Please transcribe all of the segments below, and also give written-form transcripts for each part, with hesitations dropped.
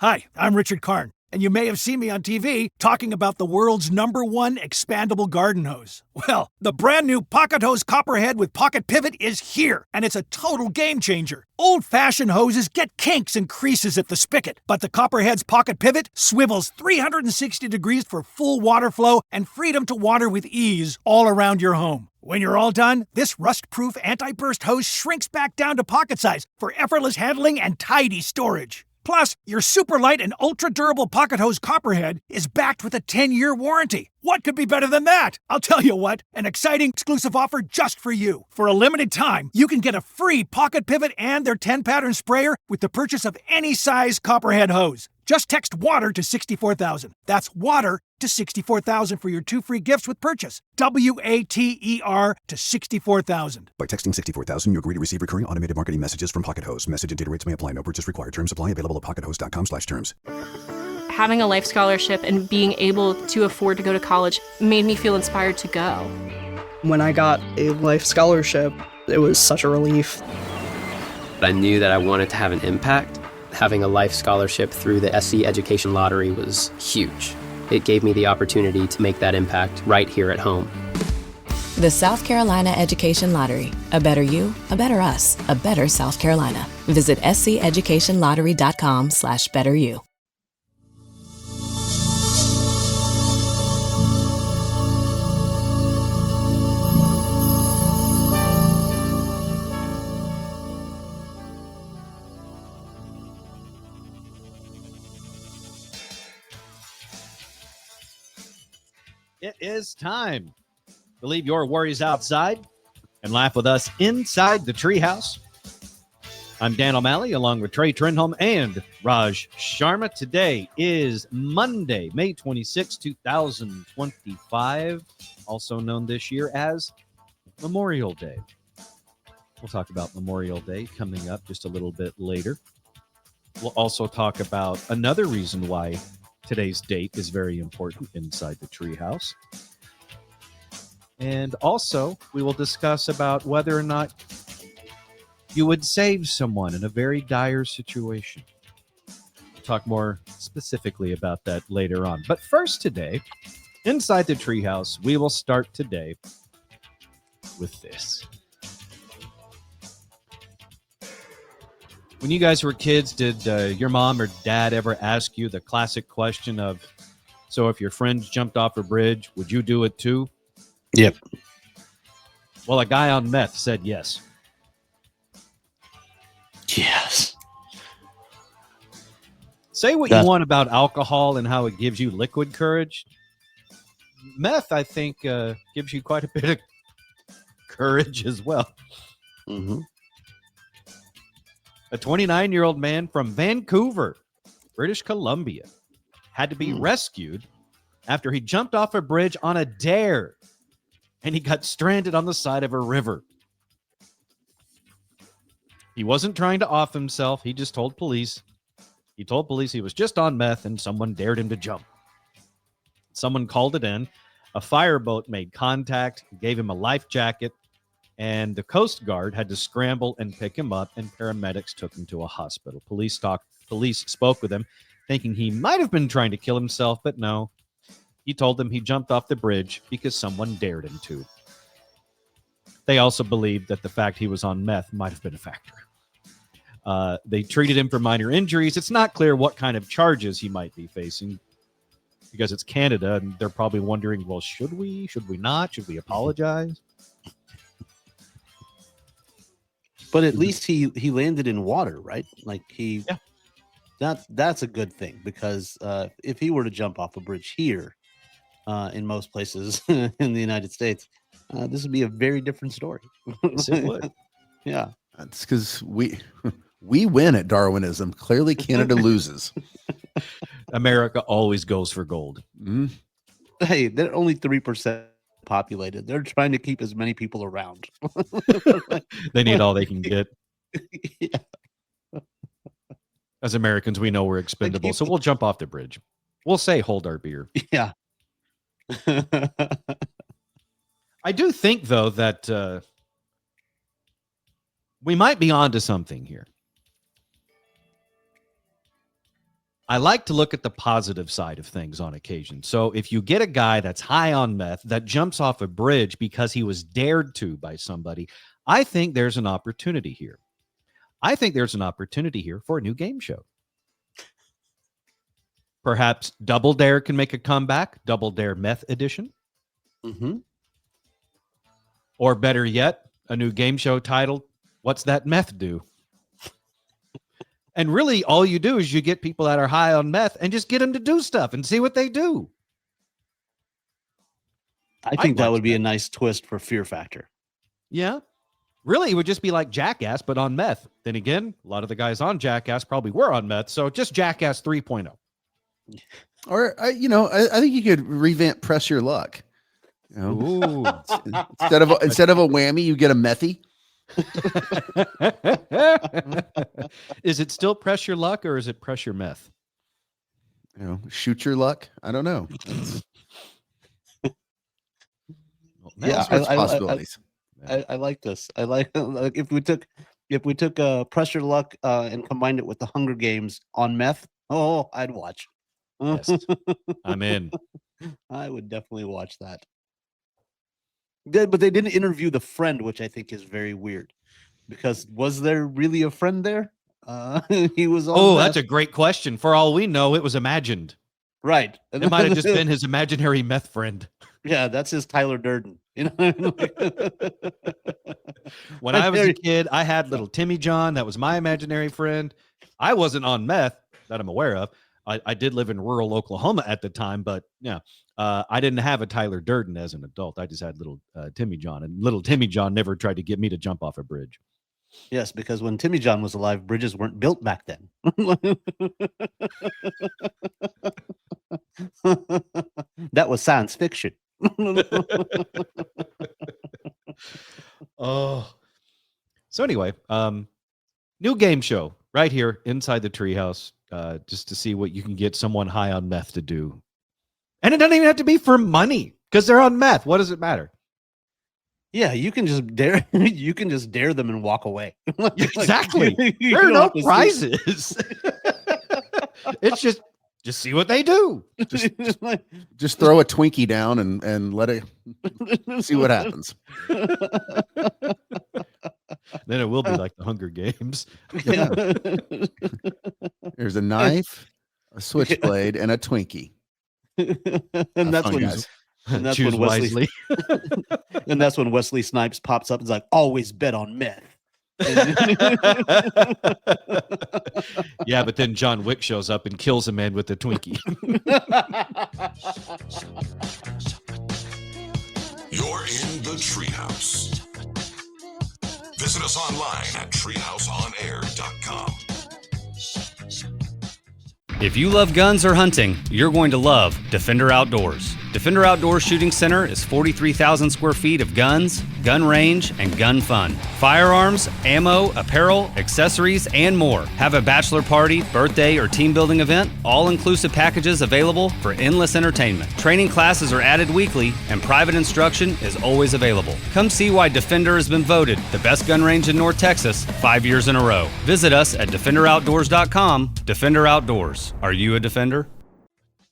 Hi, I'm Richard Karn, and you may have seen me on TV talking about the world's #1 expandable garden hose. Well, the brand new Pocket Hose Copperhead with Pocket Pivot is here, and it's a total game changer. Old-fashioned hoses get kinks and creases at the spigot, but the Copperhead's Pocket Pivot swivels 360 degrees for full water flow and freedom to water with ease all around your home. When you're all done, this rust-proof anti-burst hose shrinks back down to pocket size for effortless handling and tidy storage. Plus, your super light and ultra-durable Pocket Hose Copperhead is backed with a 10-year warranty. What could be better than that? I'll tell you what, an exciting exclusive offer just for you. For a limited time, you can get a free Pocket Pivot and their 10-pattern sprayer with the purchase of any size Copperhead hose. Just text WATER to 64,000. That's WATER to 64,000 for your 2 free gifts with purchase. WATER to 64,000. By texting 64,000, you agree to receive recurring automated marketing messages from Pocket Hose. Message and data rates may apply. No purchase required. Terms apply. Available at pockethose.com/terms. Having a life scholarship and being able to afford to go to college made me feel inspired to go. When I got a life scholarship, it was such a relief. I knew that I wanted to have an impact. Having a life scholarship through the SC Education Lottery was huge. It gave me the opportunity to make that impact right here at home. The South Carolina Education Lottery. A better you, a better us, a better South Carolina. Visit sceducationlottery.com/betteryou. It is time to leave your worries outside and laugh with us inside the Treehouse. I'm Dan O'Malley along with Trey Trenholm and Raj Sharma. Today is Monday, May 26, 2025, also known this year as Memorial Day. We'll talk about Memorial Day coming up just a little bit later. We'll also talk about another reason why today's date is very important inside the Treehouse. And also, we will discuss about whether or not you would save someone in a very dire situation. We'll talk more specifically about that later on. But first today, inside the Treehouse, we will start today with this. When you guys were kids, did your mom or dad ever ask you the classic question of, so if your friends jumped off a bridge, would you do it too? Yep. Well, a guy on meth said yes. Yes. Say what you want about alcohol and how it gives you liquid courage. Meth, I think, gives you quite a bit of courage as well. Mm-hmm. A 29-year-old man from Vancouver, British Columbia, had to be rescued after he jumped off a bridge on a dare, and he got stranded on the side of a river. He wasn't trying to off himself. He just told police. He told police he was just on meth, and someone dared him to jump. Someone called it in. A fireboat made contact, gave him a life jacket, and the Coast Guard had to scramble and pick him up, and paramedics took him to a hospital. Police spoke with him, thinking he might have been trying to kill himself, but no. He told them he jumped off the bridge because someone dared him to. They also believed that the fact he was on meth might have been a factor. They treated him for minor injuries. It's not clear what kind of charges he might be facing because it's Canada, and they're probably wondering, well, should we? Should we not? Should we apologize? But at least he landed in water, right? Like that's a good thing, because if he were to jump off a bridge here in most places in the United States, this would be a very different story. Yes, it would. Yeah. That's because we win at Darwinism. Clearly Canada loses. America always goes for gold. Mm-hmm. Hey, they're only 3% populated. They're trying to keep as many people around. They need all they can get. Yeah. As Americans, we know we're expendable, so we'll jump off the bridge. We'll say, hold our beer. Yeah. I do think, though, that we might be onto something here. I like to look at the positive side of things on occasion. So if you get a guy that's high on meth that jumps off a bridge because he was dared to by somebody, I think there's an opportunity here. I think there's an opportunity here for a new game show. Perhaps Double Dare can make a comeback, Double Dare Meth Edition. Mm-hmm. Or better yet, a new game show titled, What's That Meth Do? And really, all you do is you get people that are high on meth and just get them to do stuff and see what they do. I think that would be a nice twist for Fear Factor. Yeah. Really, it would just be like Jackass, but on meth. Then again, a lot of the guys on Jackass probably were on meth, so just Jackass 3.0. Or, I think you could revamp Press Your Luck. You know? instead of a whammy, you get a methy. Is it still Press Your Luck or is it Press Your Meth? Shoot your luck. I don't know. Possibilities. I like this. I like if we took Press Your Luck and combined it with the Hunger Games on meth. Oh, I'd watch. Yes, I'm in. I would definitely watch that. But they didn't interview the friend, which I think is very weird. Because was there really a friend there? He was. That's a great question. For all we know, it was imagined. Right. It might have just been his imaginary meth friend. Yeah, that's his Tyler Durden. When I was a kid, I had little Timmy John. That was my imaginary friend. I wasn't on meth that I'm aware of. I did live in rural Oklahoma at the time, but yeah, I didn't have a Tyler Durden as an adult. I just had little Timmy John, and little Timmy John never tried to get me to jump off a bridge. Yes, because when Timmy John was alive, bridges weren't built back then. That was science fiction. Oh. So anyway, new game show right here inside the Treehouse, just to see what you can get someone high on meth to do. And it doesn't even have to be for money because they're on meth. What does it matter? Yeah, you can just dare. You can just dare them and walk away. Exactly. There are no prizes. It's just see what they do. Just throw a Twinkie down and let it see what happens. Then it will be like the Hunger Games. Yeah. There's a knife, a switchblade, and a Twinkie. And that's when guys. And that's Choose when Wesley, wisely. and that's when Wesley Snipes pops up and is like, always bet on meth. Yeah, but then John Wick shows up and kills a man with a Twinkie. You're in the Treehouse. Visit us online at treehouseonair.com. If you love guns or hunting, you're going to love Defender Outdoors. Defender Outdoors Shooting Center is 43,000 square feet of guns, gun range, and gun fun. Firearms, ammo, apparel, accessories, and more. Have a bachelor party, birthday, or team building event? All-inclusive packages available for endless entertainment. Training classes are added weekly, and private instruction is always available. Come see why Defender has been voted the best gun range in North Texas 5 years in a row. Visit us at defenderoutdoors.com. Defender Outdoors. Are you a Defender?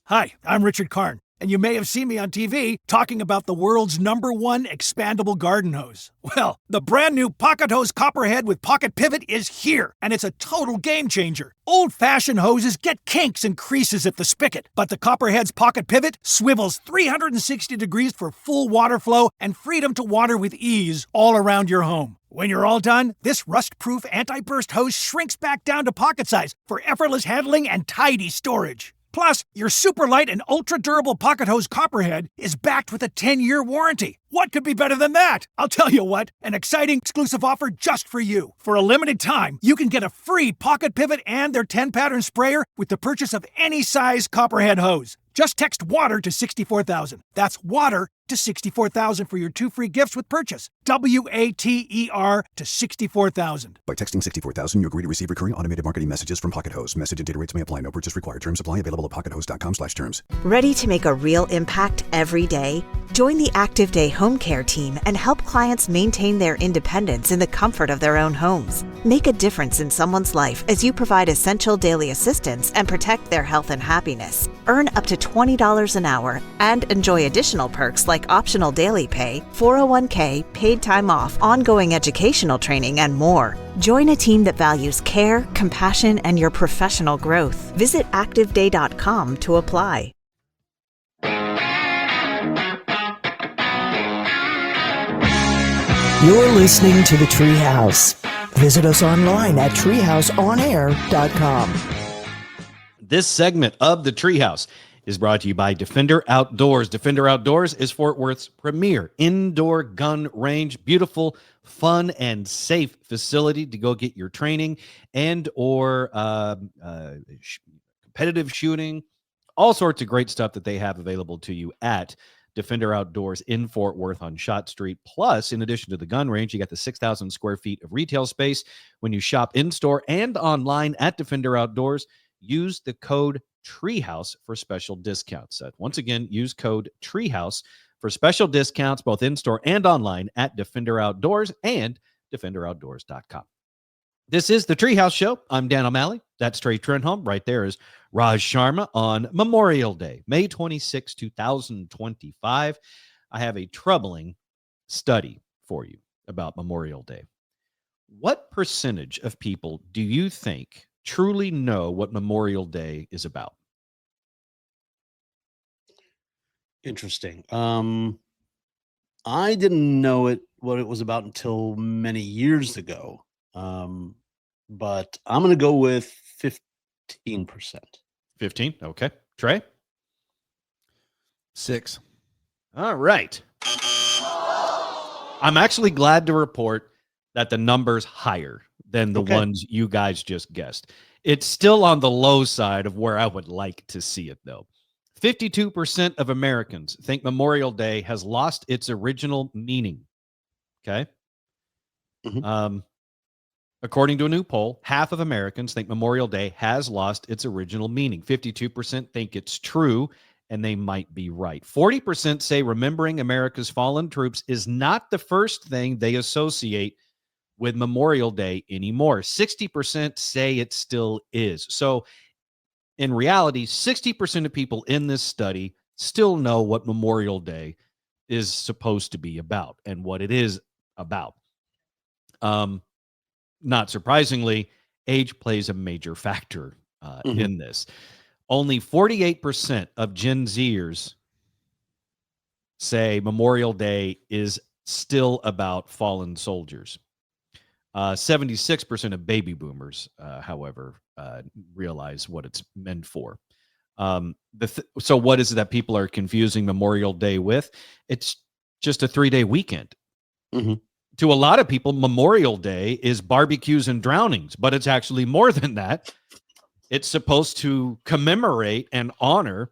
Hi, I'm Richard Karn, and you may have seen me on TV talking about the world's #1 expandable garden hose. Well, the brand new Pocket Hose Copperhead with Pocket Pivot is here, and it's a total game changer. Old-fashioned hoses get kinks and creases at the spigot, but the Copperhead's Pocket Pivot swivels 360 degrees for full water flow and freedom to water with ease all around your home. When you're all done, this rust-proof anti-burst hose shrinks back down to pocket size for effortless handling and tidy storage. Plus, your super light and ultra-durable Pocket Hose Copperhead is backed with a 10-year warranty. What could be better than that? I'll tell you what, an exciting exclusive offer just for you. For a limited time, you can get a free Pocket Pivot and their 10-pattern sprayer with the purchase of any size Copperhead hose. Just text WATER to 64,000. That's WATER to 64,000 for your 2 free gifts with purchase. WATER to 64,000. By texting 64,000, you agree to receive recurring automated marketing messages from Pocket Hose. Message and data rates may apply. No purchase required. Terms apply. Available at pockethose.com/terms. Ready to make a real impact every day? Join the Active Day Home Care team and help clients maintain their independence in the comfort of their own homes. Make a difference in someone's life as you provide essential daily assistance and protect their health and happiness. Earn up to $20 an hour and enjoy additional perks like optional daily pay, 401k, paid time off, ongoing educational training, and more. Join a team that values care, compassion, and your professional growth. Visit activeday.com to apply. You're listening to the Treehouse. Visit us online at treehouseonair.com. This segment of the Treehouse is brought to you by Defender Outdoors. Defender Outdoors is Fort Worth's premier indoor gun range. Beautiful, fun, and safe facility to go get your training and or competitive shooting. All sorts of great stuff that they have available to you at Defender Outdoors in Fort Worth on Shott Street. Plus, in addition to the gun range, you got the 6,000 square feet of retail space. When you shop in-store and online at Defender Outdoors, use the code Treehouse for special discounts. Once again, use code Treehouse for special discounts both in-store and online at Defender Outdoors and defenderoutdoors.com. This is the Treehouse Show. I'm Dan O'Malley. That's Trey Trenholm. Right there is Raj Sharma on Memorial Day, May 26, 2025. I have a troubling study for you about Memorial Day. What percentage of people do you think truly know what Memorial Day is about? Interesting. I didn't know what it was about until many years ago. But I'm going to go with 15%. 15. Okay. Trey? 6. All right. I'm actually glad to report that the number's higher than the ones you guys just guessed. It's still on the low side of where I would like to see it, though. 52% of Americans think Memorial Day has lost its original meaning. Okay. Mm-hmm. According to a new poll, half of Americans think Memorial Day has lost its original meaning. 52% think it's true, and they might be right. 40% say remembering America's fallen troops is not the first thing they associate with Memorial Day anymore. 60% say it still is. So in reality, 60% of people in this study still know what Memorial Day is supposed to be about and what it is about. Not surprisingly, age plays a major factor in this. Only 48% of Gen Zers say Memorial Day is still about fallen soldiers. 76% of baby boomers, however, realize what it's meant for. So what is it that people are confusing Memorial Day with? It's just a 3-day weekend. Mm-hmm. To a lot of people, Memorial Day is barbecues and drownings, but it's actually more than that. It's supposed to commemorate and honor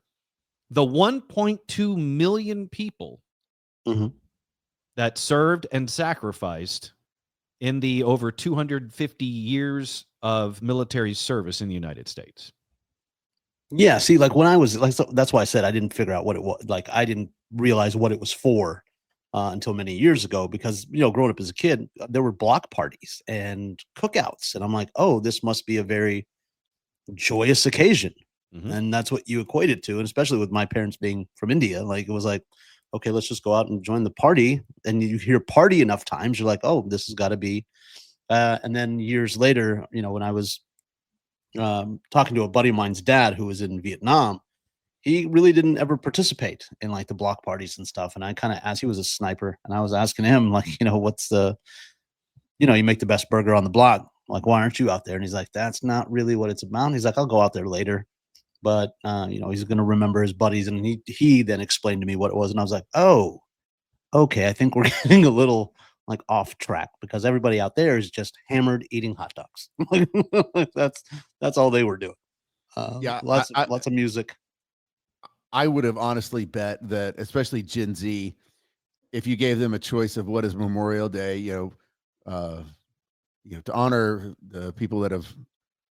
the 1.2 million people that served and sacrificed in the over 250 years of military service in the United States. Yeah, see, like when I was like, so that's why I said I didn't figure out what it was. Like I didn't realize what it was for until many years ago, because growing up as a kid, there were block parties and cookouts, and I'm like, oh, this must be a very joyous occasion, and that's what you equate it to. And especially with my parents being from India, like it was like, okay, let's just go out and join the party. And you hear party enough times, you're like, oh, this has got to be. And then years later, when I was talking to a buddy of mine's dad who was in Vietnam, he really didn't ever participate in like the block parties and stuff. And I kind of asked, he was a sniper, and I was asking him like, what's the, you make the best burger on the block. Like, why aren't you out there? And he's like, that's not really what it's about. And he's like, I'll go out there later. But, he's going to remember his buddies. And he then explained to me what it was. And I was like, oh, okay. I think we're getting a little like off track, because everybody out there is just hammered eating hot dogs. that's all they were doing. Lots of music. I would have honestly bet that, especially Gen Z, if you gave them a choice of what is Memorial Day, to honor the people that have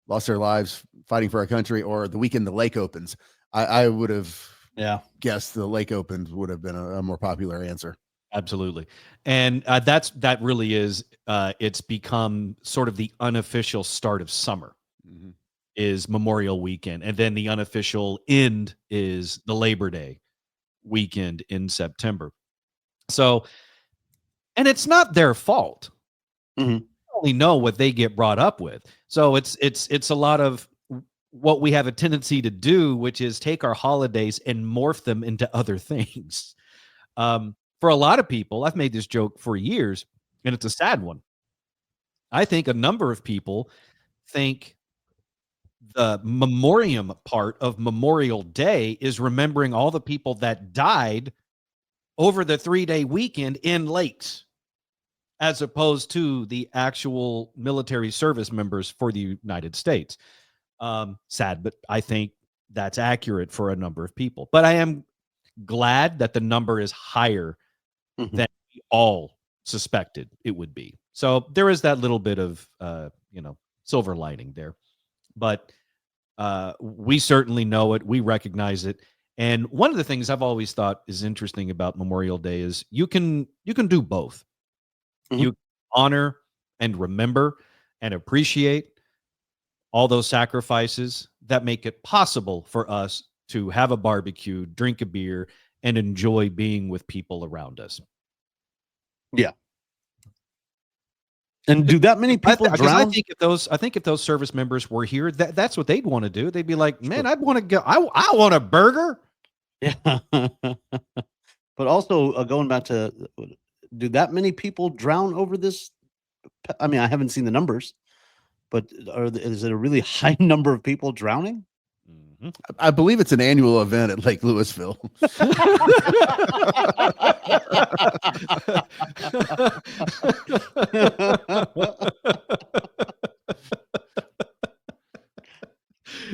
lost their lives fighting for our country, or the weekend the lake opens, I would have guess the lake opened would have been a more popular answer. Absolutely. And that really is, it's become sort of the unofficial start of summer is Memorial Weekend. And then the unofficial end is the Labor Day weekend in September. So, and it's not their fault. They only know what they get brought up with. So it's a lot of what we have a tendency to do, which is take our holidays and morph them into other things. For a lot of people, I've made this joke for years, and it's a sad one. I think a number of people think the memoriam part of Memorial Day is remembering all the people that died over the 3-day weekend in lakes, as opposed to the actual military service members for the United States. Sad, but I think that's accurate for a number of people. But I am glad that the number is higher than we all suspected it would be. So there is that little bit of, silver lining there. But we certainly know it. We recognize it. And one of the things I've always thought is interesting about Memorial Day is you can do both. You honor and remember and appreciate all those sacrifices that make it possible for us to have a barbecue, drink a beer, and enjoy being with people around us. Yeah. And do that many people drown? I think if those service members were here, that's what they'd want to do. They'd be like, man, I'd want to go. I want a burger. Yeah. But also going back to, do that many people drown over this? I mean, I haven't seen the numbers, but is it a really high number of people drowning? I believe it's an annual event at Lake Louisville.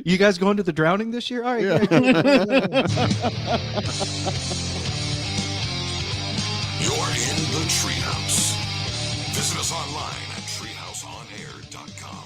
You guys going to the drowning this year? All right. You're in the Treehouse. Visit us online at treehouseonair.com.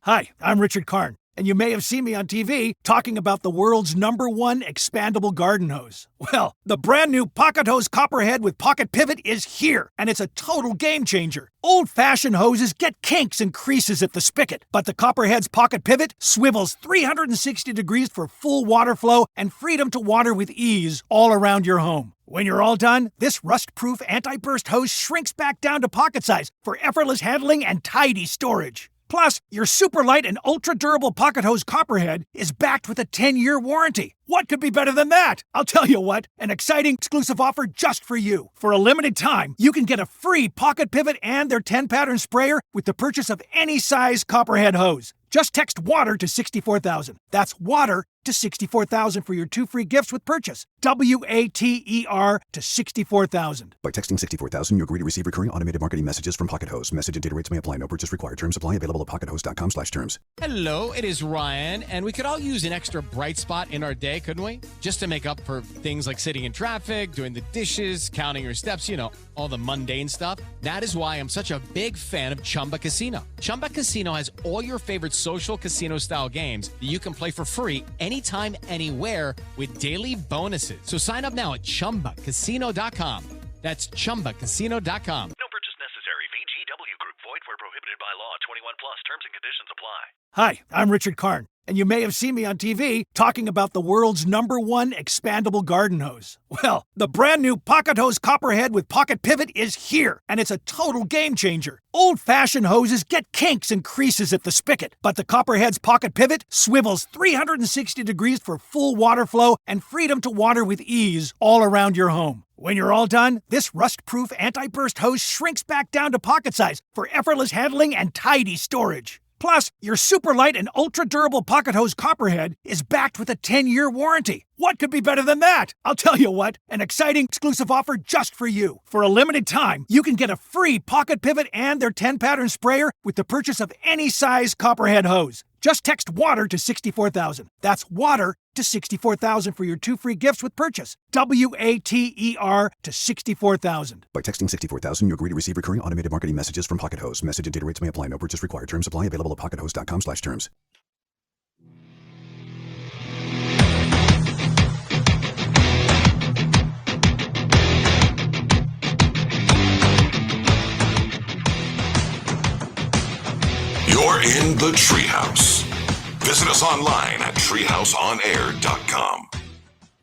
Hi, I'm Richard Karn, and you may have seen me on TV talking about the world's #1 expandable garden hose. Well, the brand new Pocket Hose Copperhead with Pocket Pivot is here, and it's a total game changer. Old-fashioned hoses get kinks and creases at the spigot, but the Copperhead's Pocket Pivot swivels 360 degrees for full water flow and freedom to water with ease all around your home. When you're all done, this rust-proof anti-burst hose shrinks back down to pocket size for effortless handling and tidy storage. Plus, your super light and ultra-durable Pocket Hose Copperhead is backed with a 10-year warranty. What could be better than that? I'll tell you what, an exciting exclusive offer just for you. For a limited time, you can get a free Pocket Pivot and their 10-pattern sprayer with the purchase of any size Copperhead hose. Just text WATER to 64,000. That's WATER to 64,000 for your 2 free gifts with purchase. WATER to 64,000. By texting 64,000, you agree to receive recurring automated marketing messages from Pocket Hose. Message and data rates may apply. No purchase required. Terms apply. Available at pockethose.com/terms. Hello, it is Ryan, and we could all use an extra bright spot in our day, couldn't we? Just to make up for things like sitting in traffic, doing the dishes, counting your steps, all the mundane stuff. That is why I'm such a big fan of Chumba Casino. Chumba Casino has all your favorite social casino-style games that you can play for free anytime, anywhere with daily bonuses. So sign up now at ChumbaCasino.com. That's ChumbaCasino.com. No purchase necessary. VGW Group. Void where prohibited by law. 21 plus. Terms and conditions apply. Hi, I'm Richard Karn, and you may have seen me on TV talking about the world's #1 expandable garden hose. Well, the brand new Pocket Hose Copperhead with Pocket Pivot is here, and it's a total game changer. Old-fashioned hoses get kinks and creases at the spigot, but the Copperhead's Pocket Pivot swivels 360 degrees for full water flow and freedom to water with ease all around your home. When you're all done, this rust-proof anti-burst hose shrinks back down to pocket size for effortless handling and tidy storage. Plus, your super light and ultra-durable Pocket Hose Copperhead is backed with a 10-year warranty. What could be better than that? I'll tell you what, an exciting exclusive offer just for you. For a limited time, you can get a free Pocket Pivot and their 10-pattern sprayer with the purchase of any size Copperhead hose. Just text WATER to 64,000. That's WATER to 64,000 for your 2 free gifts with purchase. WATER to 64,000. By texting 64,000, you agree to receive recurring automated marketing messages from Pocket Hose. Message and data rates may apply. No purchase required. Terms apply. Available at pockethose.com/terms. in the Treehouse. Visit us online at treehouseonair.com.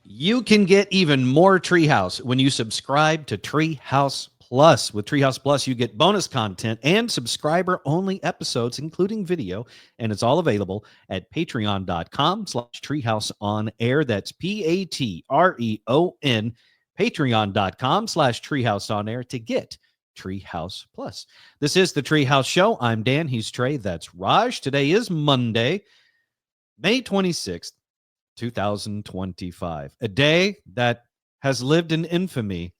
You can get even more Treehouse when you subscribe to Treehouse Plus. With Treehouse Plus, you get bonus content and subscriber-only episodes, including video, and it's all available at patreon.com/treehouseonair. That's Patreon, patreon.com/treehouseonair to get Treehouse Plus. This is the Treehouse Show. I'm Dan. He's Trey. That's Raj. Today is Monday, May 26th. 2025, a day that has lived in infamy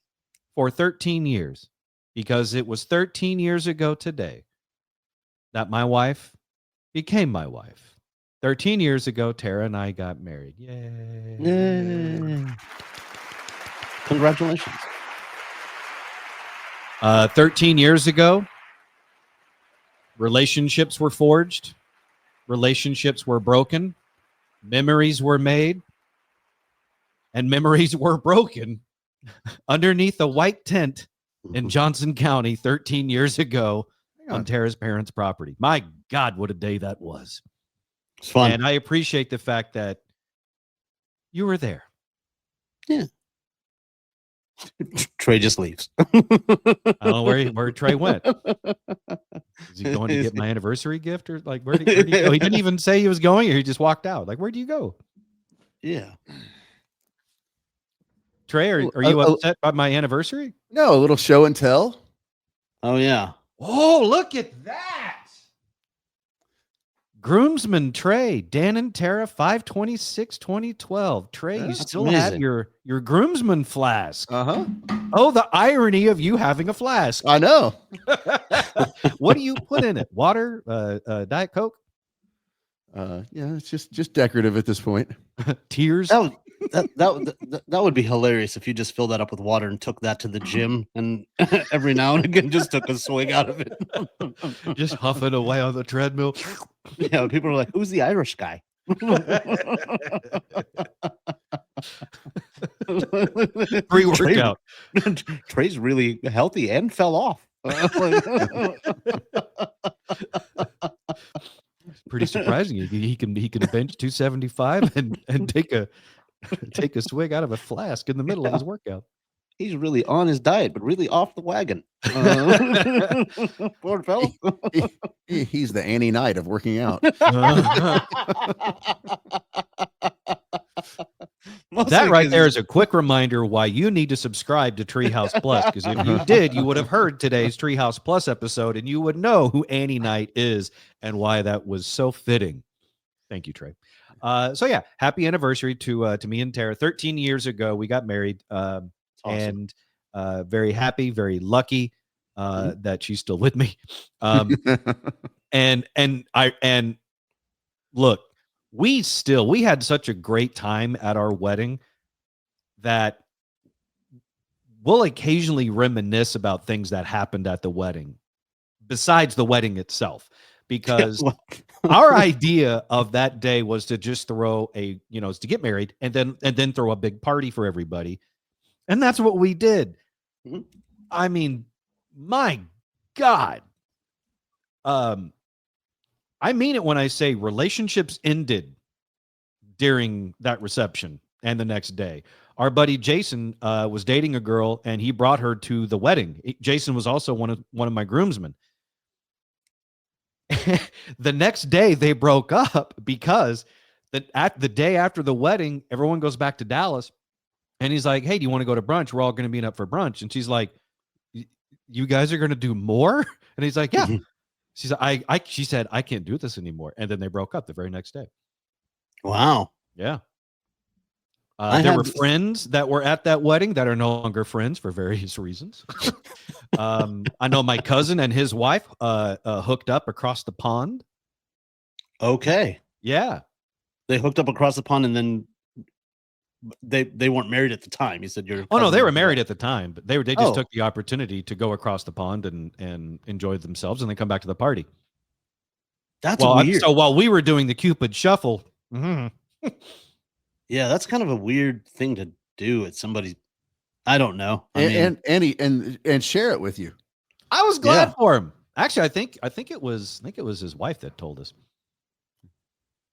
for 13 years, because it was 13 years ago today that my wife became my wife. 13 years ago, Tara and I got married. Yay. Yay. Congratulations. 13 years ago, relationships were forged, relationships were broken, memories were made, and memories were broken underneath a white tent in Johnson County 13 years ago on Tara's parents' property. My God, what a day that was. It's fun. And I appreciate the fact that you were there. Yeah. Trey just leaves. I don't know where Trey went. Is he going to get my anniversary gift, or like where did he go? He didn't even say he was going, or he just walked out. Like, where do you go? Yeah. Trey, are you upset about my anniversary? No, a little show and tell. Oh yeah. Oh, look at that. Groomsman Trey, Dan and Tara, 5/26/2012. Trey, you still have your groomsman flask. Uh-huh. Oh, the irony of you having a flask. I know. What do you put in it? Water? Diet Coke? Yeah, it's just decorative at this point. Tears? That would be hilarious if you just filled that up with water and took that to the gym and every now and again just took a swig out of it. Just huffing away on the treadmill. Yeah, people are like, who's the Irish guy? Pre-workout. Trey's really healthy and fell off. Pretty surprising. He can bench 275 and take a swig out of a flask in the middle of his workout. He's really on his diet, but really off the wagon. Poor fellow. He's the Annie Knight of working out. That right there is a quick reminder why you need to subscribe to Treehouse Plus, because if you did, you would have heard today's Treehouse Plus episode, and you would know who Annie Knight is and why that was so fitting. Thank you, Trey. So yeah, happy anniversary to me and Tara. 13 years ago, we got married, awesome. And very happy, very lucky that she's still with me. And look, we had such a great time at our wedding that we'll occasionally reminisce about things that happened at the wedding besides the wedding itself, because our idea of that day was to just throw to get married and then throw a big party for everybody. And that's what we did. Mm-hmm. I mean, my God. I mean it when I say relationships ended during that reception and the next day. Our buddy Jason was dating a girl, and he brought her to the wedding. Jason was also one of my groomsmen. The next day they broke up because the day after the wedding, everyone goes back to Dallas, and he's like, "Hey, do you want to go to brunch? We're all going to meet up for brunch." And she's like, "You guys are going to do more?" And he's like, "Yeah." Mm-hmm. She said, "I can't do this anymore." And then they broke up the very next day. Wow. Yeah. There were friends that were at that wedding that are no longer friends for various reasons. I know my cousin and his wife hooked up across the pond. Okay. Yeah. They hooked up across the pond, and then they weren't married at the time. You said you're. Oh no, they were married at the time, but they just took the opportunity to go across the pond and enjoy themselves, and then come back to the party. That's weird. So while we were doing the Cupid shuffle. Mm-hmm. Yeah, that's kind of a weird thing to do at somebody's. I don't know. And share it with you. I was glad for him. Actually, I think it was his wife that told us.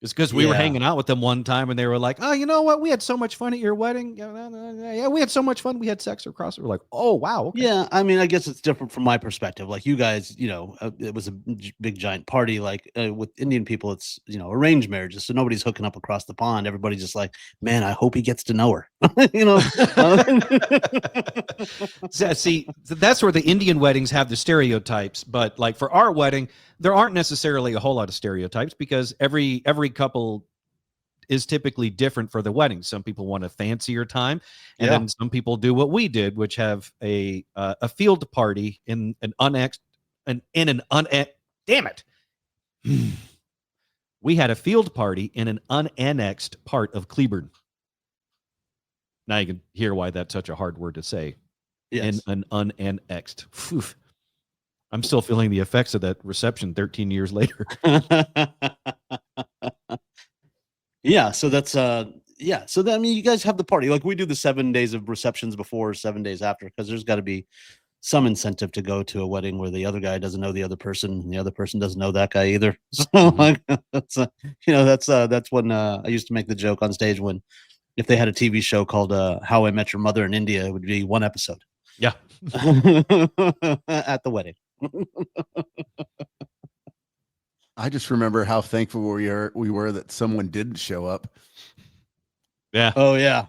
It's because we were hanging out with them one time and they were like, "Oh, you know what? We had so much fun at your wedding. Yeah, we had so much fun. We had sex across." We're like, "Oh, wow." Okay. Yeah, I mean, I guess it's different from my perspective. Like you guys, it was a big giant party. Like with Indian people, it's arranged marriages, so nobody's hooking up across the pond. Everybody's just like, man, I hope he gets to know her. See, that's where the Indian weddings have the stereotypes. But like for our wedding, there aren't necessarily a whole lot of stereotypes because every couple is typically different for the wedding. Some people want a fancier time, and then some people do what we did, which have a field party in an damn it. We had a field party in an unannexed part of Cleburne. Now you can hear why that's such a hard word to say. Yes. In an unannexed. Oof. I'm still feeling the effects of that reception 13 years later. Yeah, so that's so that, I mean, you guys have the party. Like we do the 7 days of receptions before, 7 days after, because there's got to be some incentive to go to a wedding where the other guy doesn't know the other person and the other person doesn't know that guy either. So like that's when I used to make the joke on stage when if they had a TV show called How I Met Your Mother in India, it would be one episode. Yeah. At the wedding. I just remember how thankful we were that someone didn't show up. Yeah. Oh yeah.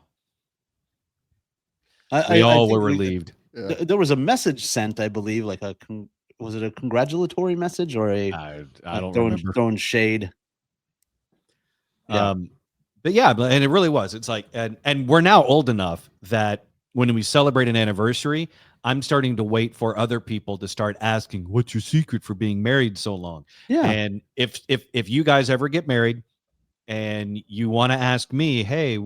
We all were relieved. There was a message sent, I believe, like was it a congratulatory message or I don't remember. Throwing shade? Yeah. But yeah, and it really was. It's like, and we're now old enough that when we celebrate an anniversary, I'm starting to wait for other people to start asking, "What's your secret for being married so long?" Yeah. And if you guys ever get married and you want to ask me, "Hey,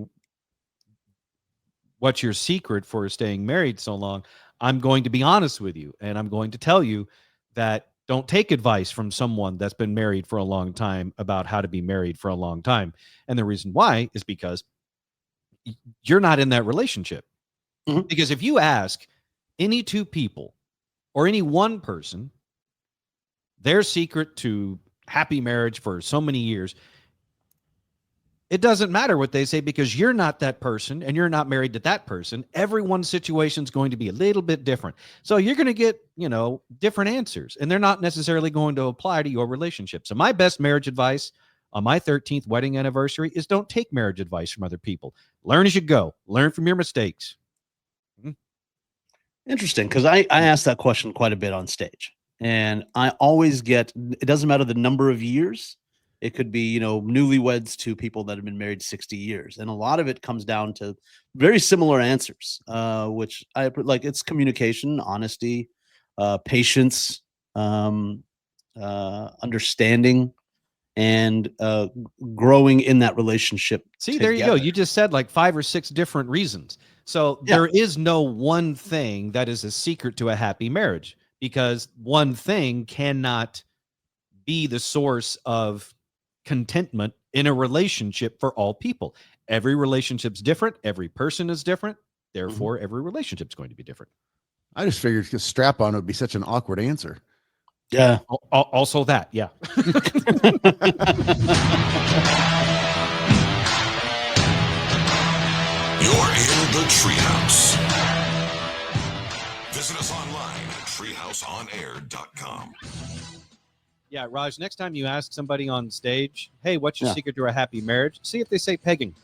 what's your secret for staying married so long?" I'm going to be honest with you, and I'm going to tell you that don't take advice from someone that's been married for a long time about how to be married for a long time. And the reason why is because you're not in that relationship. Mm-hmm. Because if you ask any two people or any one person their secret to happy marriage for so many years, it doesn't matter what they say because you're not that person and you're not married to that person. Everyone's situation is going to be a little bit different. So you're going to get, different answers, and they're not necessarily going to apply to your relationship. So my best marriage advice on my 13th wedding anniversary is don't take marriage advice from other people. Learn as you go. Learn from your mistakes. Interesting, because I asked that question quite a bit on stage, and I always get, it doesn't matter the number of years. It could be, newlyweds to people that have been married 60 years. And a lot of it comes down to very similar answers, which I like. It's communication, honesty, patience, understanding, and growing in that relationship. See, there you go. You just said like 5 or 6 different reasons. So there is no one thing that is a secret to a happy marriage, because one thing cannot be the source of contentment in a relationship for all people. Every relationship's different. Every person is different. Therefore, every relationship's going to be different. I just figured because strap-on would be such an awkward answer. Yeah. Also that, yeah. You're in the Treehouse. Visit us online at treehouseonair.com. Yeah, Raj, next time you ask somebody on stage, "Hey, what's your secret to a happy marriage?" See if they say pegging.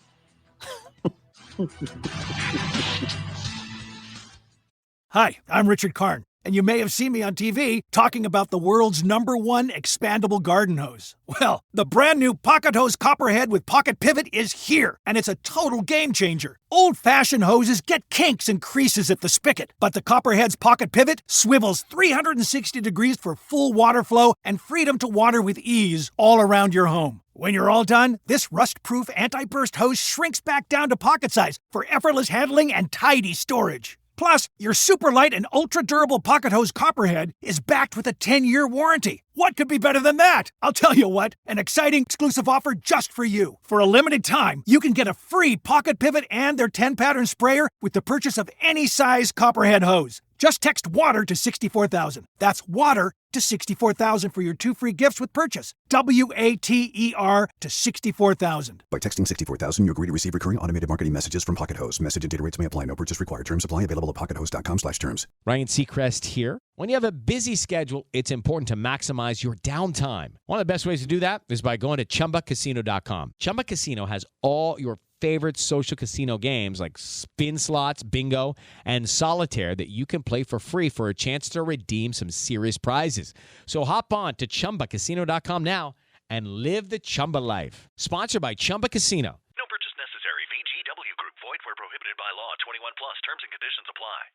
Hi, I'm Richard Karn, and you may have seen me on TV talking about the world's #1 expandable garden hose. Well, the brand new Pocket Hose Copperhead with Pocket Pivot is here, and it's a total game changer. Old-fashioned hoses get kinks and creases at the spigot, but the Copperhead's Pocket Pivot swivels 360 degrees for full water flow and freedom to water with ease all around your home. When you're all done, this rust-proof anti-burst hose shrinks back down to pocket size for effortless handling and tidy storage. Plus, your super light and ultra-durable Pocket Hose Copperhead is backed with a 10-year warranty. What could be better than that? I'll tell you what, an exciting exclusive offer just for you. For a limited time, you can get a free Pocket Pivot and their 10-pattern sprayer with the purchase of any size Copperhead hose. Just text WATER to 64,000. That's WATER to $64,000 for your 2 free gifts with purchase. WATER to $64,000. By texting 64,000, you agree to receive recurring automated marketing messages from Pocket Host. Message and data rates may apply. No purchase required. Terms apply. Available at pockethost.com/terms. Ryan Seacrest here. When you have a busy schedule, it's important to maximize your downtime. One of the best ways to do that is by going to ChumbaCasino.com. Chumba Casino has all your favorite social casino games like spin slots, bingo, and solitaire that you can play for free for a chance to redeem some serious prizes. So hop on to ChumbaCasino.com now and live the Chumba life. Sponsored by Chumba Casino. No purchase necessary. VGW Group. Void where prohibited by law. 21 plus. Terms and conditions apply.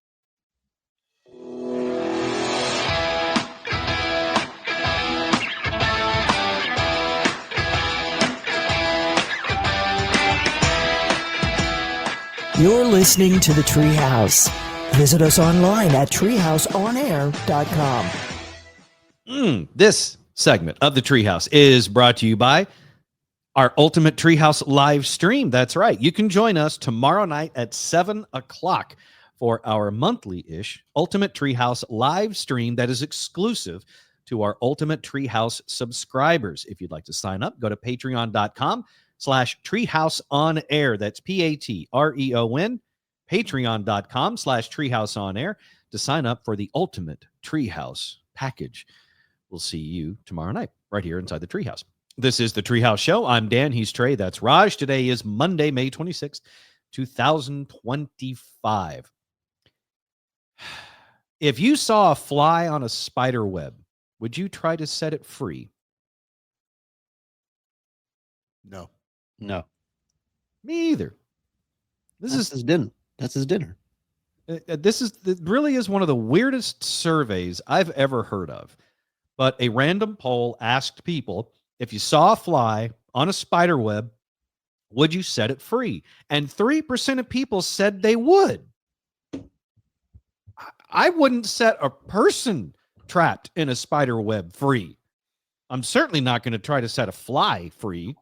You're listening to The Treehouse. Visit us online at treehouseonair.com. This segment of The Treehouse is brought to you by our Ultimate Treehouse live stream. That's right. You can join us tomorrow night at 7 o'clock for our monthly-ish Ultimate Treehouse live stream that is exclusive to our Ultimate Treehouse subscribers. If you'd like to sign up, go to patreon.com/treehouseonair. That's Patreon, patreon.com/treehouseonair to sign up for the Ultimate Treehouse package. We'll see you tomorrow night right here inside the Treehouse. This is the Treehouse Show. I'm Dan. He's Trey. That's Raj. Today is Monday, May 26th, 2025. If you saw a fly on a spider web, would you try to set it free? No. No. Me either. That's his dinner. That's his dinner. This really is one of the weirdest surveys I've ever heard of. But a random poll asked people, if you saw a fly on a spider web, would you set it free? And 3% of people said they would. I wouldn't set a person trapped in a spider web free. I'm certainly not going to try to set a fly free.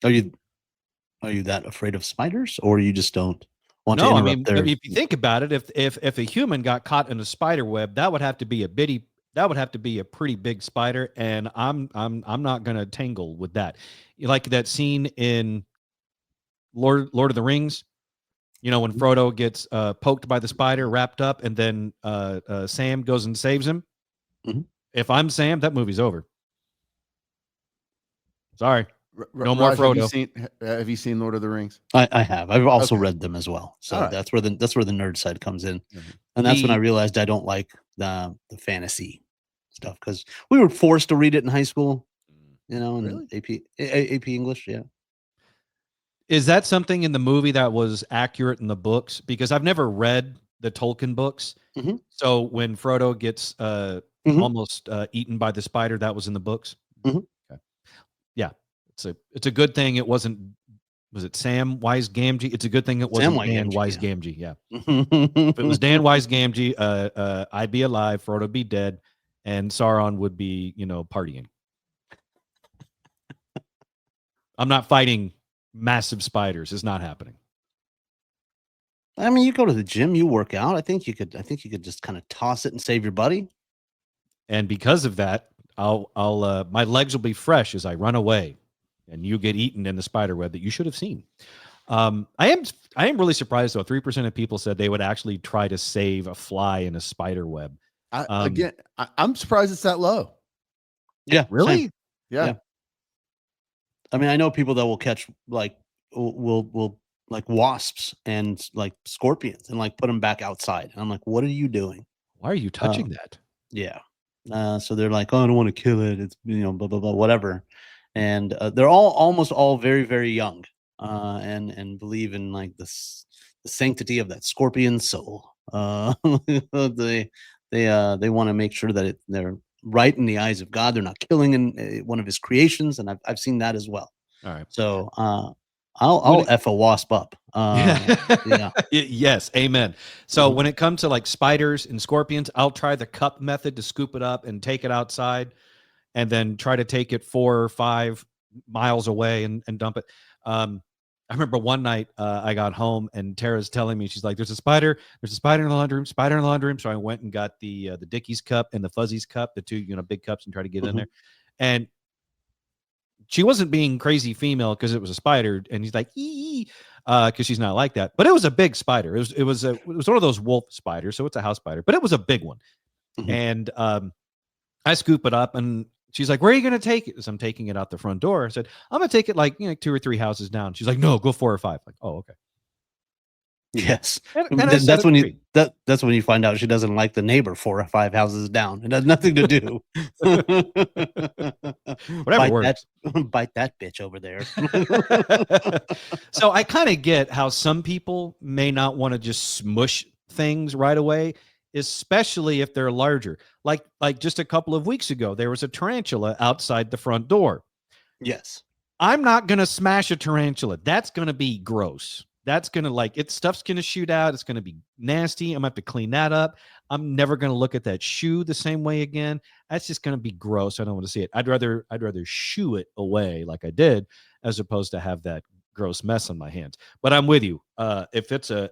Are you that afraid of spiders, or you just don't want to No, interrupt their... if you think about it, if a human got caught in a spider web, that would have to be a pretty big spider, and I'm not going to tangle with that. You like that scene in Lord of the Rings, when Frodo gets poked by the spider, wrapped up, and then Sam goes and saves him. Mm-hmm. If I'm Sam, that movie's over. Sorry. No Raj, more Frodo. Have you seen Lord of the Rings? I have. I've also read them as well. So right. that's where the nerd side comes in, and that's when I realized I don't like the fantasy stuff, because we were forced to read it in high school. In AP English. Yeah. Is that something in the movie that was accurate in the books? Because I've never read the Tolkien books. Mm-hmm. So when Frodo gets almost eaten by the spider, that was in the books. Mm-hmm. Okay. Yeah. It's a good thing it wasn't. Was it Sam Wise Gamgee? It's a good thing it wasn't Dan Wise Gamgee. Yeah. If it was Dan Wise Gamgee, I'd be alive, Frodo be dead, and Sauron would be, partying. I'm not fighting massive spiders. It's not happening. I mean, you go to the gym, you work out. I think you could just kind of toss it and save your buddy. And because of that, I'll my legs will be fresh as I run away, and you get eaten in the spider web that you should have seen. I am really surprised though. 3% of people said they would actually try to save a fly in a spider web. I'm surprised it's that low. Yeah, really? Same. Yeah. I mean, I know people that will catch will like wasps and like scorpions and like put them back outside. And I'm like, what are you doing? Why are you touching that? Yeah. So they're like, oh, I don't want to kill it. It's, blah, blah, blah, whatever. And they're almost all very, very young and believe in like the sanctity of that scorpion soul. They want to make sure that they're right in the eyes of God. They're not killing one of his creations. And I've seen that as well. All right. So I'll F a wasp up. Yeah. Yes. Amen. So when it comes to like spiders and scorpions, I'll try the cup method to scoop it up and take it outside and then try to take it 4 or 5 miles away and dump it. I remember one night I got home and Tara's telling me, she's like, there's a spider in the laundry room. So I went and got the Dickies cup and the Fuzzies cup, the two, big cups, and tried to get in there. And she wasn't being crazy female because it was a spider. And he's like, because she's not like that. But it was a big spider. It was one of those wolf spiders. So it's a house spider, but it was a big one. And I scoop it up and she's like, where are you going to take it? So I'm taking it out the front door. I said, I'm going to take it like 2 or 3 houses down. She's like, no, go 4 or 5. Like, oh, okay. Yes. And that's when you find out she doesn't like the neighbor 4 or 5 houses down. It has nothing to do. Whatever works. Bite that bitch over there. So I kind of get how some people may not want to just smush things right away, especially if they're larger. Like just a couple of weeks ago, there was a tarantula outside the front door. Yes. I'm not going to smash a tarantula. That's going to be gross. That's going to stuff's going to shoot out. It's going to be nasty. I'm going to have to clean that up. I'm never going to look at that shoe the same way again. That's just going to be gross. I don't want to see it. I'd rather shoo it away like I did, as opposed to have that gross mess on my hands. But I'm with you. If it's a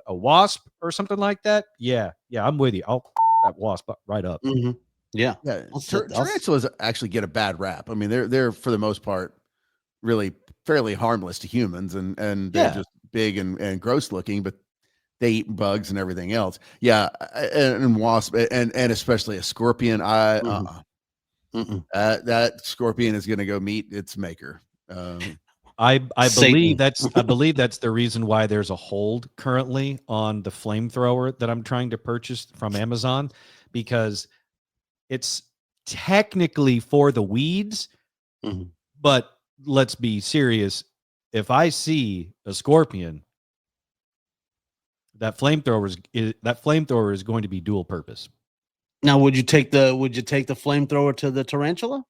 wasp or something like that, yeah, I'm with you. I'll that wasp right up. Mm-hmm. Yeah. Tarantulas actually get a bad rap. I mean, they're for the most part really fairly harmless to humans, and they're just big and gross looking, but they eat bugs and everything else. Yeah, and wasp and especially a scorpion. That scorpion is going to go meet its maker. I believe that's the reason why there's a hold currently on the flamethrower that I'm trying to purchase from Amazon, because it's technically for the weeds, but let's be serious. If I see a scorpion, that flamethrower is going to be dual purpose. Now, would you take the flamethrower to the tarantula?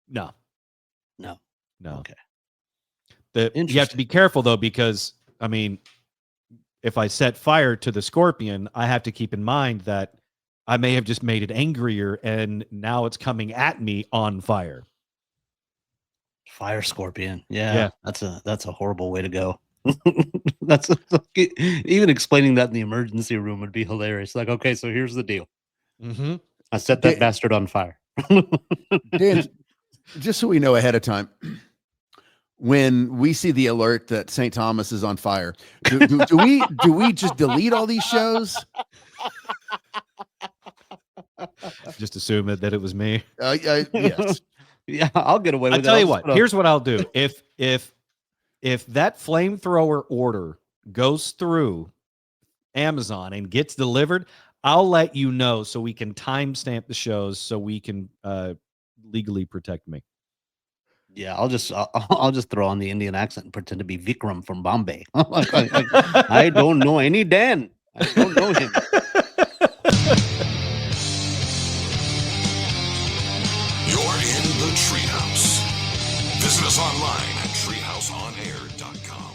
No. Okay. You have to be careful though, because I mean, if I set fire to the scorpion, I have to keep in mind that I may have just made it angrier and now it's coming at me on fire. Fire scorpion. Yeah. That's a horrible way to go. That's even explaining that in the emergency room would be hilarious. Like, okay, so here's the deal. I set that bastard on fire. Dan, just so we know ahead of time, when we see the alert that St. Thomas is on fire, do we just delete all these shows? Just assume that it was me. Yes. Yeah, I'll get away with it. I'll tell you what. Here's what I'll do. If that flamethrower order goes through Amazon and gets delivered, I'll let you know so we can timestamp the shows so we can legally protect me. Yeah, I'll just throw on the Indian accent and pretend to be Vikram from Bombay. I don't know any Dan. I don't know him. You're in the Treehouse. Visit us online at treehouseonair.com.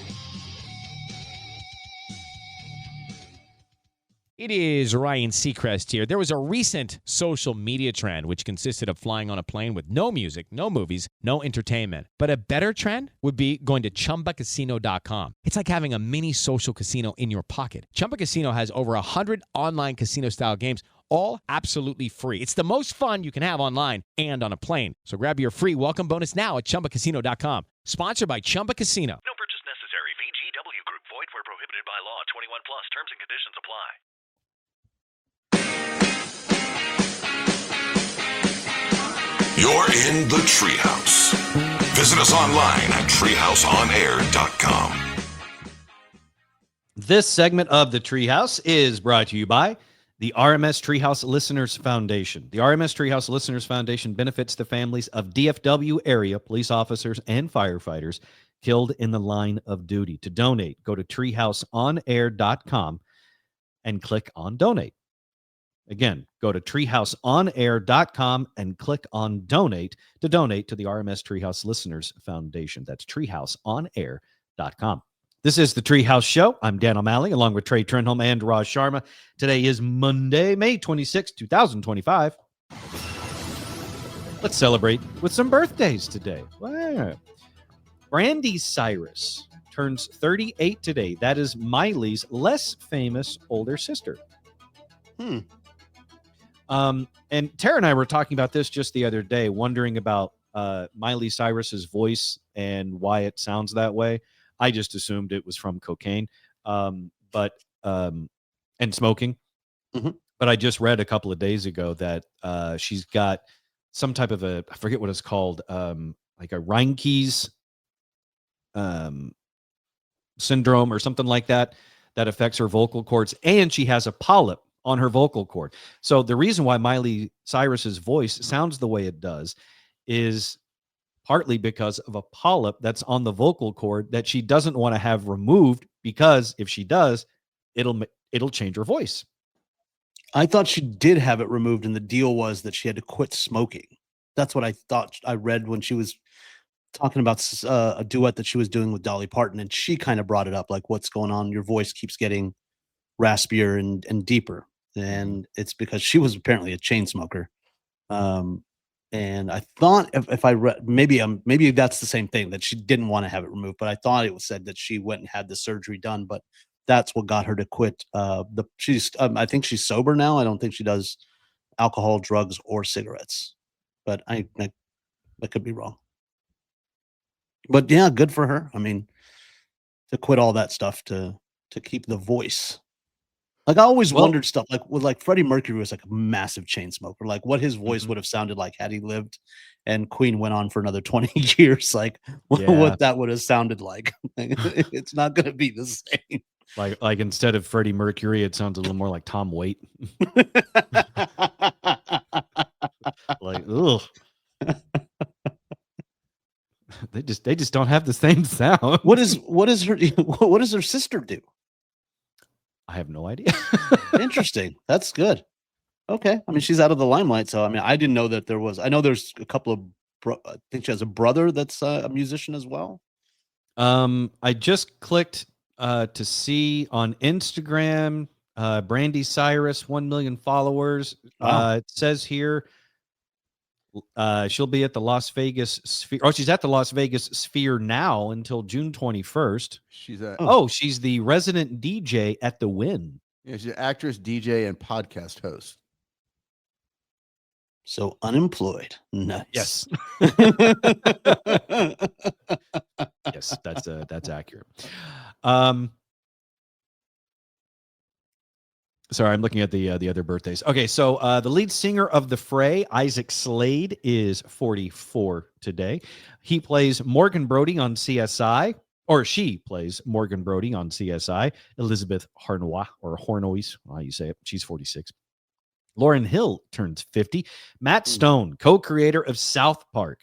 It is Ryan Seacrest here. There was a recent social media trend which consisted of flying on a plane with no music, no movies, no entertainment. But a better trend would be going to ChumbaCasino.com. It's like having a mini social casino in your pocket. Chumba Casino has over 100 online casino-style games, all absolutely free. It's the most fun you can have online and on a plane. So grab your free welcome bonus now at ChumbaCasino.com. Sponsored by Chumba Casino. No purchase necessary. VGW Group. Void where prohibited by law. 21 plus. Terms and conditions apply. You're in the Treehouse. Visit us online at treehouseonair.com. This segment of the Treehouse is brought to you by the RMS Treehouse Listeners Foundation. The RMS Treehouse Listeners Foundation benefits the families of DFW area police officers and firefighters killed in the line of duty. To donate, go to treehouseonair.com and click on donate. Again, go to treehouseonair.com and click on donate to donate to the RMS Treehouse Listeners Foundation. That's treehouseonair.com. This is the Treehouse Show. I'm Dan O'Malley, along with Trey Trenholm and Raj Sharma. Today is Monday, May 26, 2025. Let's celebrate with some birthdays today. Wow. Brandy Cyrus turns 38 today. That is Miley's less famous older sister. And Tara and I were talking about this just the other day, wondering about Miley Cyrus's voice and why it sounds that way. I just assumed it was from cocaine, and smoking. But I just read a couple of days ago that she's got some type of I forget what it's called, like a Reinke's syndrome or something like that affects her vocal cords, and she has a polyp on her vocal cord. So the reason why Miley Cyrus's voice sounds the way it does is partly because of a polyp that's on the vocal cord that she doesn't want to have removed, because if she does, it'll change her voice. I thought she did have it removed, and the deal was that she had to quit smoking. That's what I thought I read when she was talking about a duet that she was doing with Dolly Parton, and she kind of brought it up, like, what's going on? Your voice keeps getting raspier and deeper. And it's because she was apparently a chain smoker. And I thought if I read, maybe that's the same thing, that she didn't want to have it removed, but I thought it was said that she went and had the surgery done, but that's what got her to quit. I think she's sober now. I don't think she does alcohol, drugs, or cigarettes, but I could be wrong. But yeah, good for her. I mean, to quit all that stuff to keep the voice. Like, I always wondered stuff like Freddie Mercury was like a massive chain smoker, like what his voice would have sounded like had he lived, and Queen went on for another 20 years. Like what that would have sounded like. It's not going to be the same. Like instead of Freddie Mercury, it sounds a little more like Tom Waite. Like, ugh. They just don't have the same sound. What does her sister do? I have no idea. Interesting. That's good. Okay. I mean, she's out of the limelight, so I mean, I didn't know that there was. I know there's a couple of. I think she has a brother that's a musician as well. I just clicked to see on Instagram, Brandy Cyrus, 1 million followers. Wow. It says here she'll be at the Las Vegas Sphere. Oh, she's at the Las Vegas Sphere now until June 21st. She's the resident DJ at the Wynn. Yeah, she's an actress, DJ, and podcast host. So unemployed. Nice. Yes. Yes, that's accurate. Sorry, I'm looking at the other birthdays. Okay, so the lead singer of The Fray, Isaac Slade, is 44 today. He plays Morgan Brody on CSI, or she plays Morgan Brody on CSI. Elizabeth Harnois, or Hornois, how you say it. She's 46. Lauryn Hill turns 50. Matt Stone, co-creator of South Park,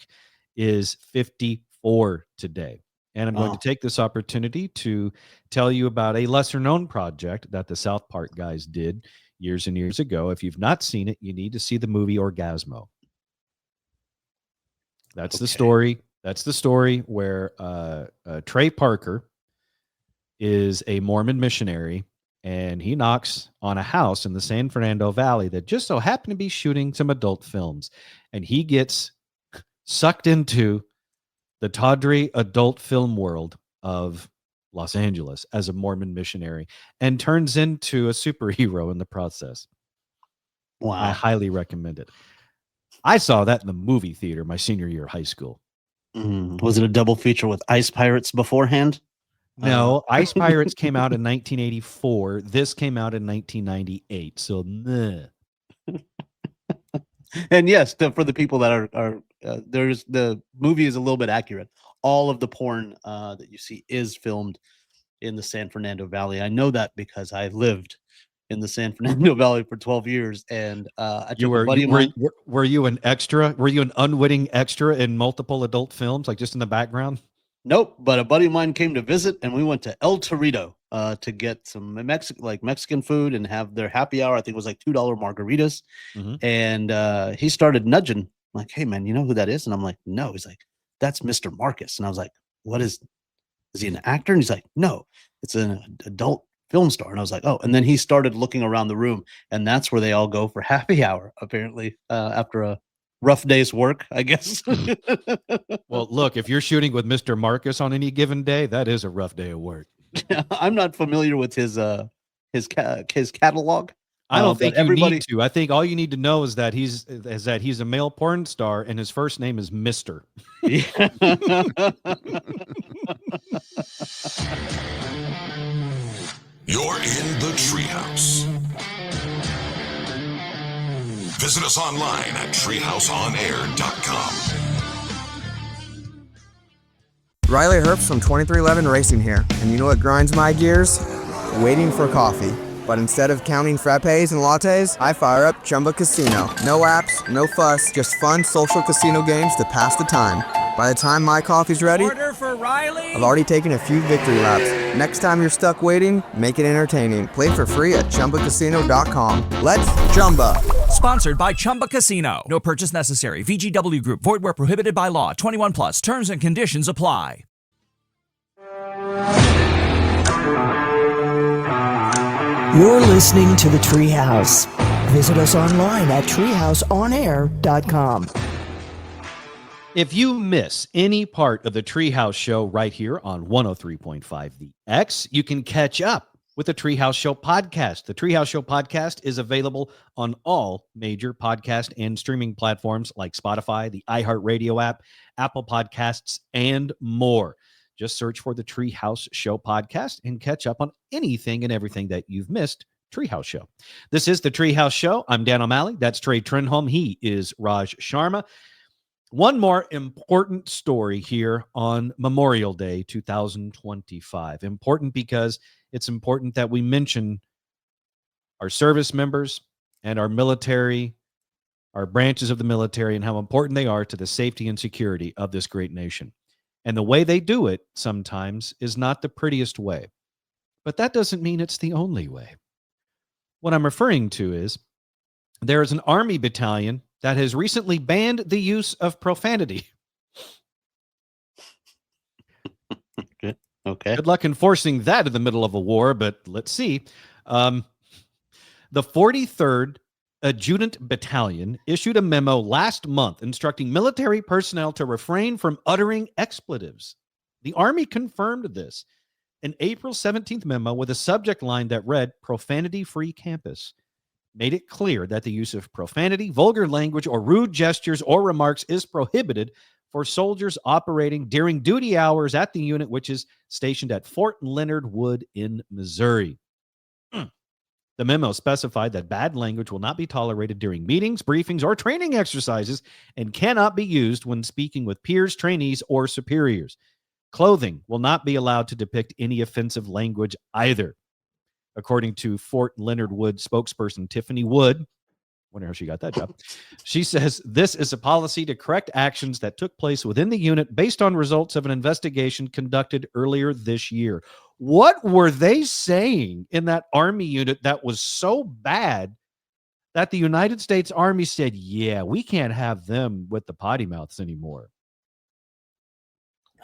is 54 today. And I'm going to take this opportunity to tell you about a lesser-known project that the South Park guys did years and years ago. If you've not seen it, you need to see the movie Orgasmo. That's the story. That's the story where Trey Parker is a Mormon missionary, and he knocks on a house in the San Fernando Valley that just so happened to be shooting some adult films. And he gets sucked into the tawdry adult film world of Los Angeles as a Mormon missionary and turns into a superhero in the process. Wow. I highly recommend it. I saw that in the movie theater my senior year of high school. Was it a double feature with Ice Pirates beforehand? No, Ice Pirates came out in 1984. This came out in 1998. So, and yes, for the people that are there's the movie is a little bit accurate. All of the porn that you see is filmed in the San Fernando Valley. I know that because I lived in the San Fernando Valley for 12 years, and I took a buddy of mine. Were you an extra? Were you an unwitting extra in multiple adult films, like just in the background? Nope, but a buddy of mine came to visit, and we went to El Torito to get some Mexican food and have their happy hour. I think it was like $2 margaritas, and he started nudging, like, "Hey man, you know who that is?" And I'm like, "No." He's like, "That's Mr. Marcus." And I was like, "What is he an actor?" And he's like, "No, it's an adult film star." And I was like, "Oh." And then he started looking around the room, and that's where they all go for happy hour, apparently, after a rough day's work, I guess. Well, look, if you're shooting with Mr. Marcus on any given day, that is a rough day of work. I'm not familiar with his catalog. I don't think you everybody... need to. I think all you need to know is that he's a male porn star and his first name is Mr. You're in the Treehouse. Visit us online at treehouseonair.com. Riley Herbst from 2311 Racing here, and you know what grinds my gears? Waiting for coffee. But instead of counting frappes and lattes, I fire up Chumba Casino. No apps, no fuss, just fun social casino games to pass the time. By the time my coffee's ready, Order for Riley. I've already taken a few victory laps. Next time you're stuck waiting, make it entertaining. Play for free at ChumbaCasino.com. Let's Chumba. Sponsored by Chumba Casino. No purchase necessary. VGW Group. Void where prohibited by law. 21 plus. Terms and conditions apply. You're listening to The Treehouse. Visit us online at treehouseonair.com. If you miss any part of the Treehouse Show right here on 103.5 The X, you can catch up with the Treehouse Show podcast. The Treehouse Show podcast is available on all major podcast and streaming platforms like Spotify, the iHeartRadio app, Apple Podcasts, and more. Just search for the Treehouse Show podcast and catch up on anything and everything that you've missed. Treehouse Show. This is the Treehouse Show. I'm Dan O'Malley. That's Trey Trenholm. He is Raj Sharma. One more important story here on Memorial Day 2025. Important because it's important that we mention our service members and our military, our branches of the military, and how important they are to the safety and security of this great nation. And the way they do it sometimes is not the prettiest way. But that doesn't mean it's the only way. What I'm referring to is there is an Army battalion that has recently banned the use of profanity. Okay. Good luck enforcing that in the middle of a war, but let's see. The 43rd Adjutant Battalion issued a memo last month instructing military personnel to refrain from uttering expletives. The Army confirmed this. An April 17th memo with a subject line that read, "Profanity-free campus," made it clear that the use of profanity, vulgar language, or rude gestures or remarks is prohibited for soldiers operating during duty hours at the unit, which is stationed at Fort Leonard Wood in Missouri. The memo specified that bad language will not be tolerated during meetings, briefings, or training exercises and cannot be used when speaking with peers, trainees, or superiors. Clothing will not be allowed to depict any offensive language either. According to Fort Leonard Wood spokesperson Tiffany Wood, wonder how she got that job, she says this is a policy to correct actions that took place within the unit based on results of an investigation conducted earlier this year. What were they saying in that Army unit that was so bad that the United States Army said, yeah, we can't have them with the potty mouths anymore?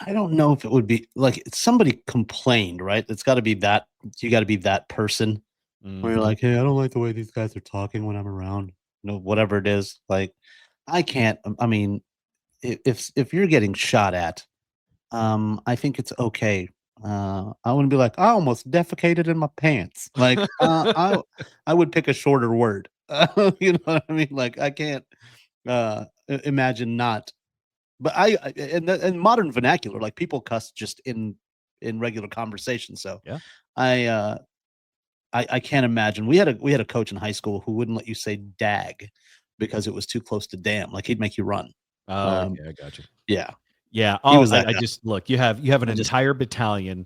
I don't know if it would be like somebody complained, right? It's got to be that. You got to be that person where you're like, hey, I don't like the way these guys are talking when I'm around. You know, whatever it is. Like, I can't. I mean, if you're getting shot at, I think it's okay. I wouldn't be like, I almost defecated in my pants. Like, I would pick a shorter word. You know what I mean? Like, I can't imagine not. But in modern vernacular, like people cuss just in regular conversation. So yeah, I can't imagine. We had a coach in high school who wouldn't let you say dag because it was too close to damn. Like he'd make you run. Okay, I got you. Yeah. Yeah. He was that I guy. just look, you have an entire battalion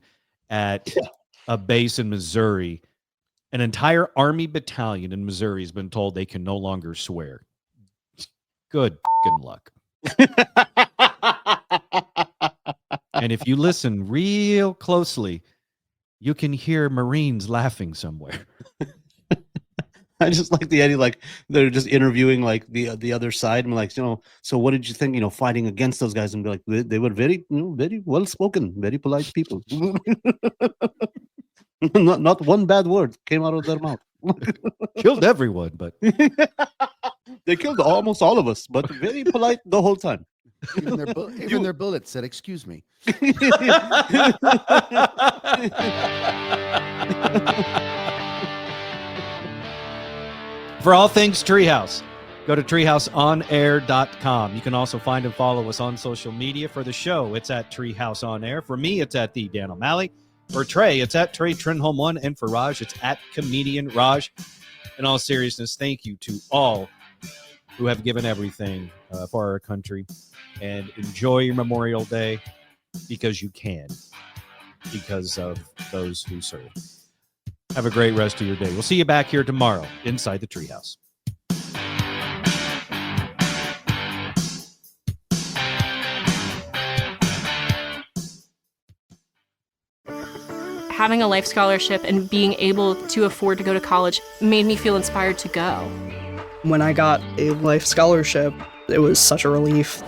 at a base in Missouri. An entire Army battalion in Missouri has been told they can no longer swear. Good luck. And if you listen real closely, you can hear Marines laughing somewhere. I just like the idea, like they're just interviewing like the other side, and like, you know, so what did you think? You know, fighting against those guys, and be like, they were very, you know, very well spoken, very polite people. not one bad word came out of their mouth. Killed everyone, but They killed almost all of us, but very polite the whole time. Even their bullets said, "Excuse me." For all things Treehouse, go to treehouseonair.com. You can also find and follow us on social media. For the show, it's at Treehouse On Air. For me, it's at the Dan O'Malley. For Trey, it's at Trey Trenholm 1. And for Raj, it's at Comedian Raj. In all seriousness, thank you to all who have given everything for our country. And enjoy your Memorial Day because you can, because of those who serve. Have a great rest of your day. We'll see you back here tomorrow inside the Treehouse. Having a life scholarship and being able to afford to go to college made me feel inspired to go. When I got a life scholarship, it was such a relief.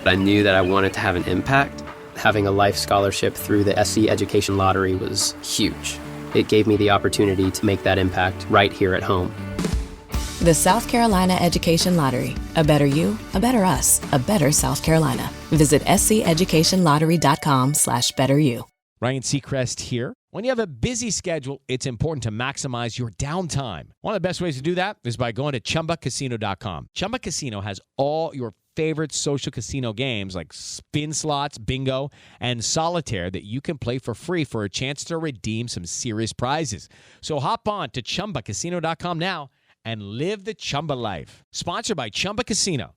I knew that I wanted to have an impact. Having a life scholarship through the SC Education Lottery was huge. It gave me the opportunity to make that impact right here at home. The South Carolina Education Lottery. A better you, a better us, a better South Carolina. Visit sceducationlottery.com/betteryou. Ryan Seacrest here. When you have a busy schedule, it's important to maximize your downtime. One of the best ways to do that is by going to ChumbaCasino.com. Chumba Casino has all your favorite social casino games like spin slots, bingo, and solitaire that you can play for free for a chance to redeem some serious prizes. So hop on to ChumbaCasino.com now and live the Chumba life. Sponsored by Chumba Casino.